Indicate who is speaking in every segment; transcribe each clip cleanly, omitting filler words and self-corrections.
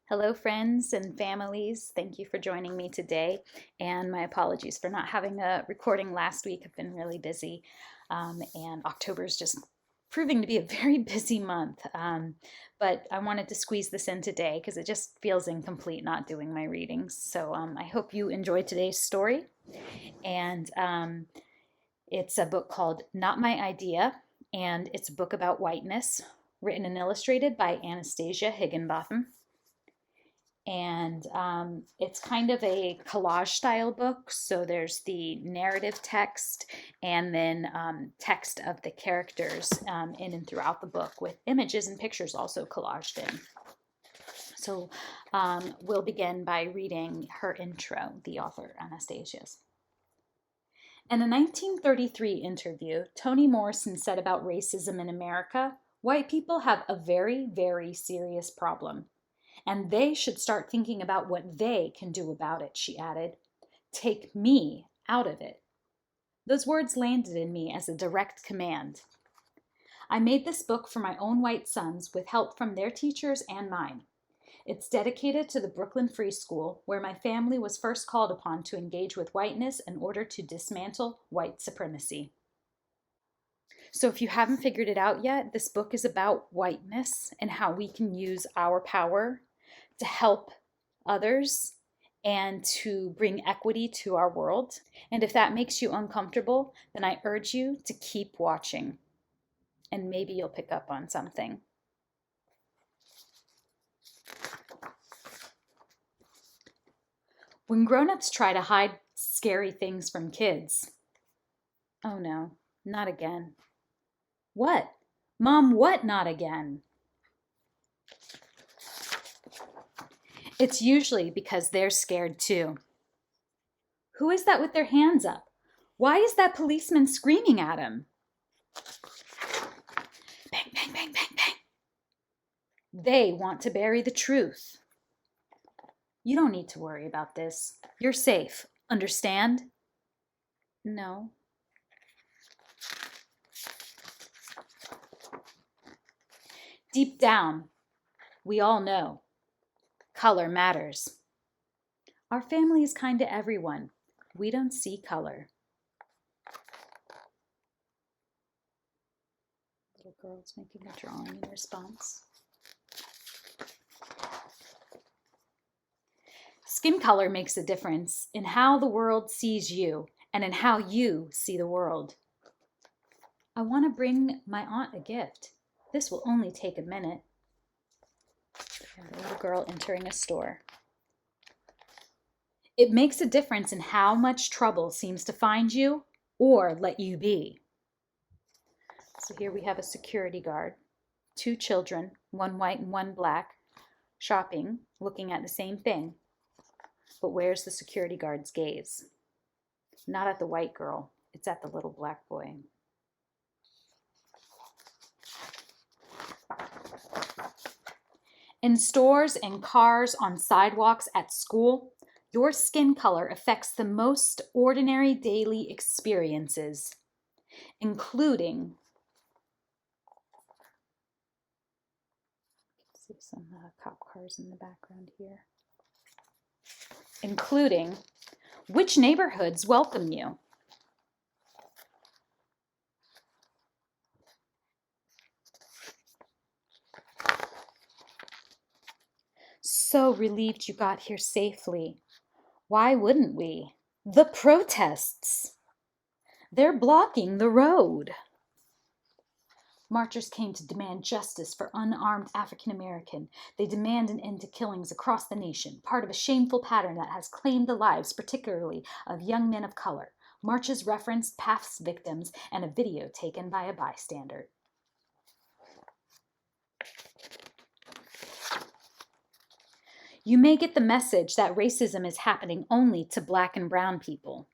Speaker 1: Hello, friends and families. Thank you for joining me today. And my apologies for not having a recording last week. I've been really busy. And October is just proving to be a very busy month. But I wanted to squeeze this in today because it just feels incomplete not doing my readings. So I hope you enjoyed today's story. And it's a book called Not My Idea. And it's a book about whiteness, written and illustrated by Anastasia Higginbotham, and it's kind of a collage style book. So there's the narrative text and then text of the characters in and throughout the book with images and pictures also collaged in. So we'll begin by reading her intro, the author Anastasia's. In a 1933 interview, Toni Morrison said about racism in America, "White people have a very, very serious problem. And they should start thinking about what they can do about it," she added. "Take me out of it." Those words landed in me as a direct command. I made this book for my own white sons with help from their teachers and mine. It's dedicated to the Brooklyn Free School, where my family was first called upon to engage with whiteness in order to dismantle white supremacy. So, if you haven't figured it out yet, this book is about whiteness and how we can use our power to help others and to bring equity to our world. And if that makes you uncomfortable, then I urge you to keep watching and maybe you'll pick up on something. When grown-ups try to hide scary things from kids. Oh no, not again. What? Mom, what not again? It's usually because they're scared too. Who is that with their hands up? Why is that policeman screaming at him? Bang, bang, bang, bang, bang. They want to bury the truth. You don't need to worry about this. You're safe. Understand? No. Deep down, we all know color matters. Our family is kind to everyone. We don't see color. Little girl's making a drawing in response. Skin color makes a difference in how the world sees you and in how you see the world. I want to bring my aunt a gift. This will only take a minute. And the little girl entering a store. It makes a difference in how much trouble seems to find you or let you be. So here we have a security guard, two children, one white and one black, shopping, looking at the same thing. But where's the security guard's gaze? Not at the white girl, it's at the little black boy. In stores and cars, on sidewalks, at school, your skin color affects the most ordinary daily experiences, including, see some cop cars in the background here, including which neighborhoods welcome you. So relieved you got here safely. Why wouldn't we? The protests. They're blocking the road. Marchers came to demand justice for unarmed African American. They demand an end to killings across the nation, part of a shameful pattern that has claimed the lives, particularly of young men of color. Marches referenced past victims and a video taken by a bystander. You may get the message that racism is happening only to black and brown people.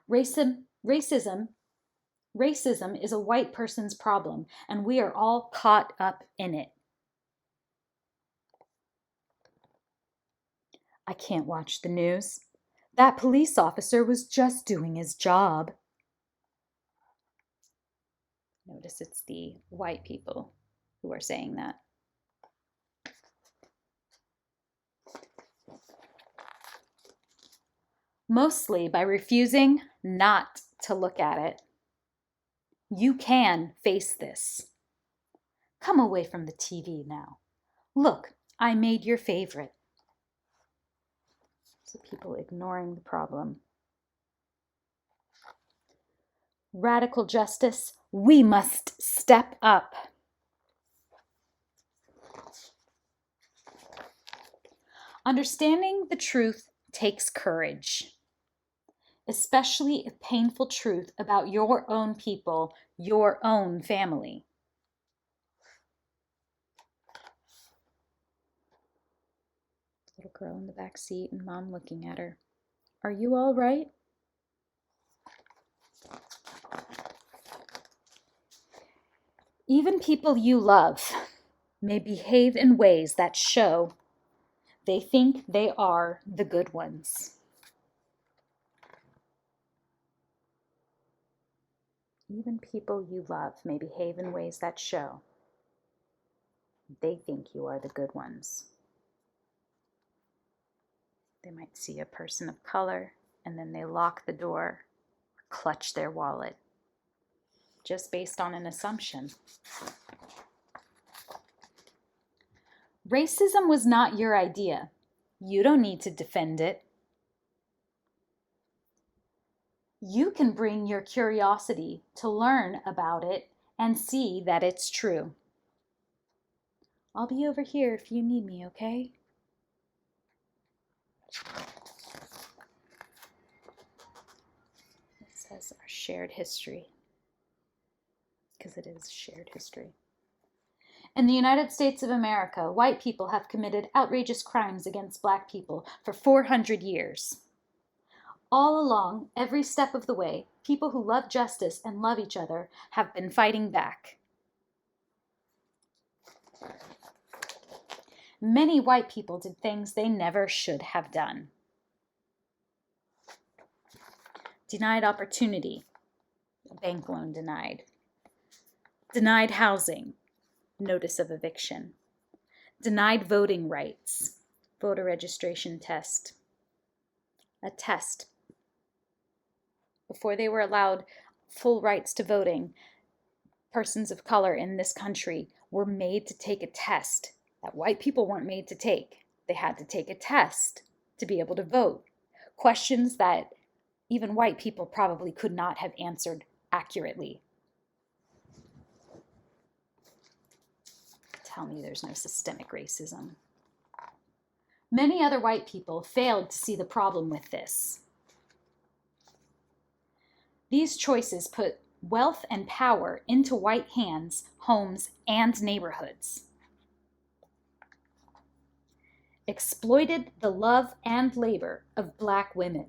Speaker 1: Racism is a white person's problem, and we are all caught up in it. I can't watch the news. That police officer was just doing his job. Notice it's the white people who are saying that. mostly by refusing not to look at it. You can face this. Come away from the TV now. Look, I made your favorite. So people ignoring the problem. Radical justice, we must step up. Understanding the truth takes courage, especially if painful truth about your own people, your own family. Little girl in the back seat and mom looking at her. Are you all right? Even people you love may behave in ways that show they think they are the good ones. Even people you love may behave in ways that show they think you are the good ones. They might see a person of color and then they lock the door, or clutch their wallet, just based on an assumption. Racism was not your idea. You don't need to defend it. You can bring your curiosity to learn about it and see that it's true. I'll be over here if you need me, okay? It says our shared history, because it is shared history. In the United States of America, white people have committed outrageous crimes against black people for 400 years. All along, every step of the way, people who love justice and love each other have been fighting back. Many white people did things they never should have done. Denied opportunity, a bank loan denied. Denied housing, notice of eviction. Denied voting rights, voter registration test. A test. Before they were allowed full rights to voting, persons of color in this country were made to take a test that white people weren't made to take. They had to take a test to be able to vote. Questions that even white people probably could not have answered accurately. Tell me there's no systemic racism. Many other white people failed to see the problem with this. These choices put wealth and power into white hands, homes, and neighborhoods. Exploited the love and labor of black women.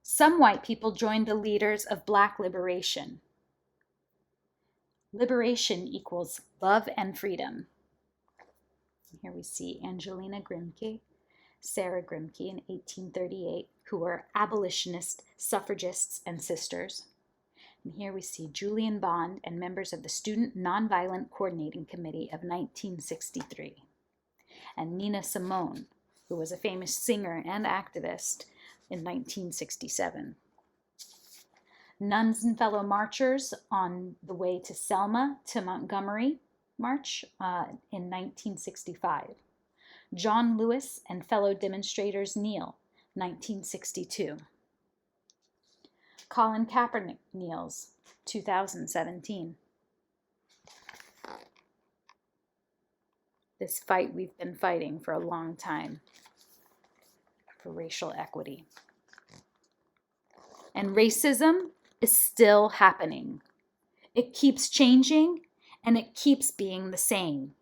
Speaker 1: Some white people joined the leaders of black liberation. Liberation equals love and freedom. Here we see Angelina Grimke, Sarah Grimke in 1838, who were abolitionist suffragists and sisters. And here we see Julian Bond and members of the Student Nonviolent Coordinating Committee of 1963. And Nina Simone, who was a famous singer and activist in 1967. Nuns and fellow marchers on the way to Selma to Montgomery March in 1965. John Lewis and fellow demonstrators kneel, 1962. Colin Kaepernick kneels, 2017. This fight we've been fighting for a long time, for racial equity. And racism is still happening. It keeps changing and it keeps being the same.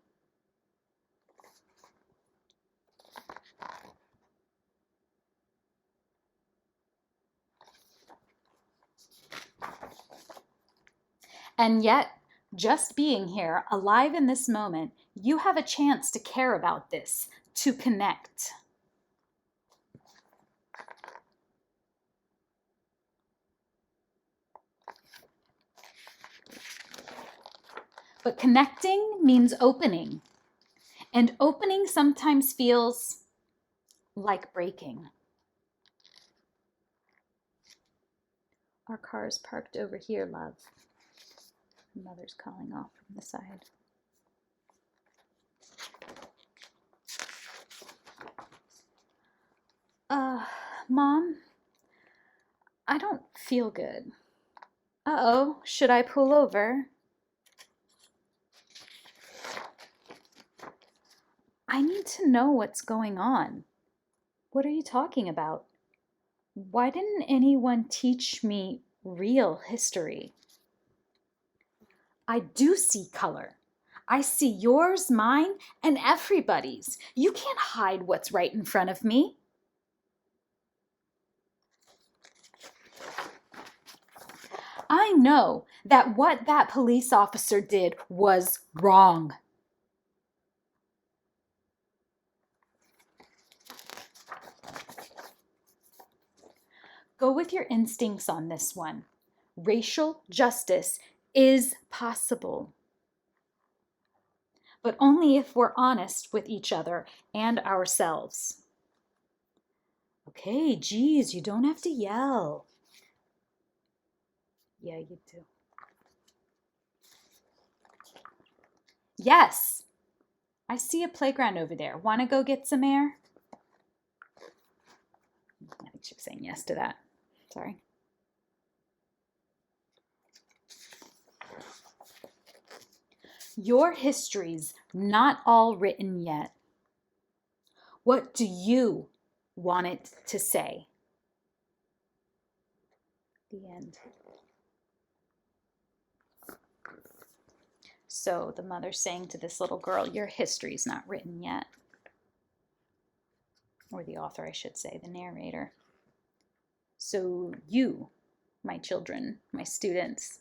Speaker 1: And yet, just being here, alive in this moment, you have a chance to care about this, to connect. But connecting means opening. And opening sometimes feels like breaking. Our car is parked over here, love. Mother's calling off from the side. Mom, I don't feel good. Uh-oh, should I pull over? I need to know what's going on. What are you talking about? Why didn't anyone teach me real history? I do see color. I see yours, mine, and everybody's. You can't hide what's right in front of me. I know that what that police officer did was wrong. Go with your instincts on this one. Racial justice is possible, but only if we're honest with each other and ourselves. Okay, geez, you don't have to yell. Yeah, you do. Yes, I see a playground over there. Want to go get some air? I think she was saying yes to that. Sorry. Your history's not all written yet. What do you want it to say? The end. So the mother's saying to this little girl, your history's not written yet. Or the author, I should say, the narrator. So you, my children, my students,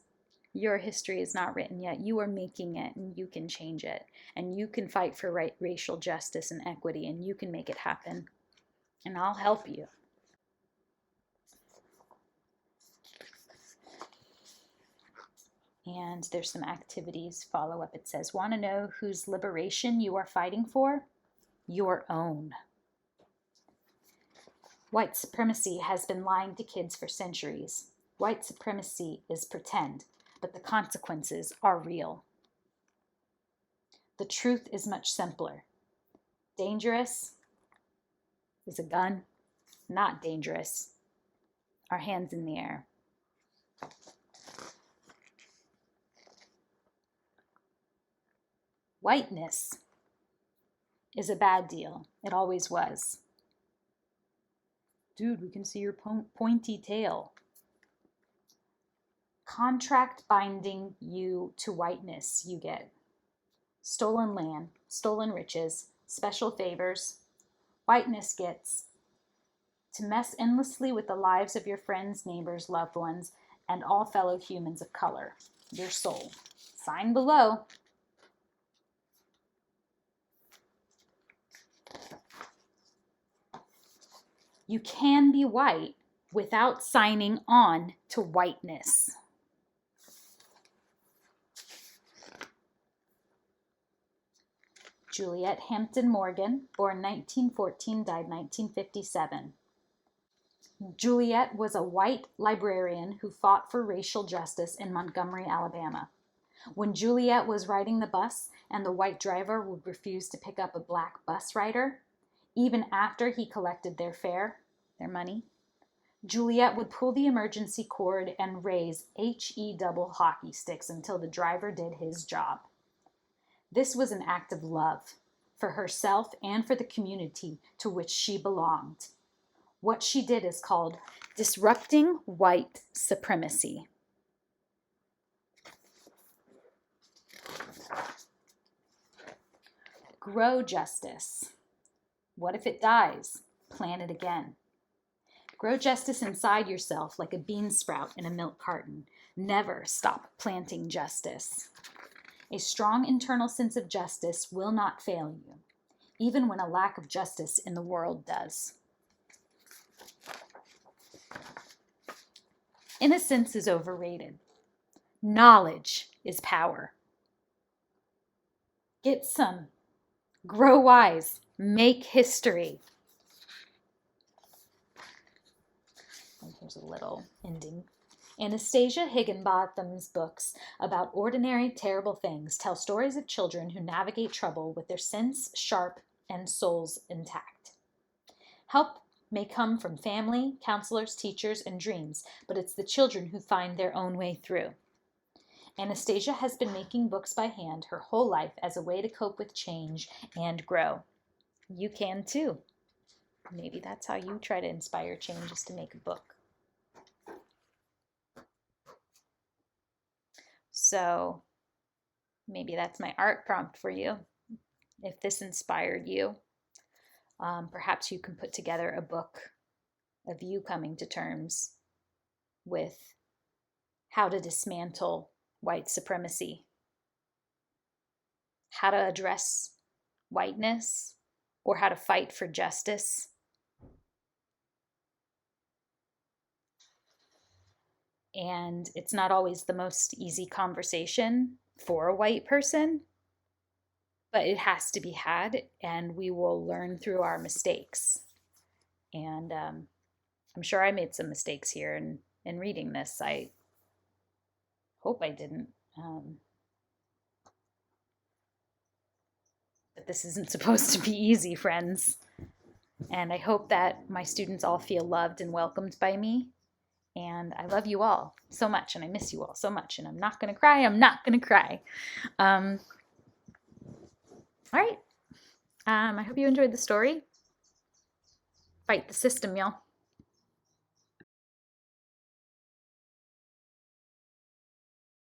Speaker 1: your history is not written yet. You are making it, and you can change it. And you can fight for racial justice and equity, and you can make it happen. And I'll help you. And there's some activities follow up. It says, want to know whose liberation you are fighting for? Your own. White supremacy has been lying to kids for centuries. White supremacy is pretend, but the consequences are real. The truth is much simpler. Dangerous is a gun. Not dangerous. Our hands in the air. Whiteness is a bad deal. It always was. Dude, we can see your pointy tail. Contract binding you to whiteness, you get stolen land, stolen riches, special favors. Whiteness gets to mess endlessly with the lives of your friends, neighbors, loved ones, and all fellow humans of color. Your soul. Sign below. You can be white without signing on to whiteness. Juliet Hampton Morgan, born 1914, died 1957. Juliet was a white librarian who fought for racial justice in Montgomery, Alabama. When Juliet was riding the bus and the white driver would refuse to pick up a black bus rider, even after he collected their fare, their money, Juliet would pull the emergency cord and raise HE double hockey sticks until the driver did his job. This was an act of love for herself and for the community to which she belonged. What she did is called disrupting white supremacy. Grow justice. What if it dies? Plant it again. Grow justice inside yourself like a bean sprout in a milk carton. Never stop planting justice. A strong internal sense of justice will not fail you, even when a lack of justice in the world does. Innocence is overrated. Knowledge is power. Get some. Grow wise. Make history. And here's a little ending. Anastasia Higginbotham's books about ordinary, terrible things tell stories of children who navigate trouble with their sense sharp and souls intact. Help may come from family, counselors, teachers, and dreams, but it's the children who find their own way through. Anastasia has been making books by hand her whole life as a way to cope with change and grow. You can too. Maybe that's how you try to inspire change, is to make a book. So maybe that's my art prompt for you. If this inspired you, perhaps you can put together a book of you coming to terms with how to dismantle white supremacy, how to address whiteness, or how to fight for justice. And it's not always the most easy conversation for a white person, but it has to be had, and we will learn through our mistakes. And I'm sure I made some mistakes here in reading this. I hope I didn't. But this isn't supposed to be easy, friends. And I hope that my students all feel loved and welcomed by me. And I love you all so much, and I miss you all so much. And I'm not going to cry. I'm not going to cry. All right. I hope you enjoyed the story. Fight the system, y'all.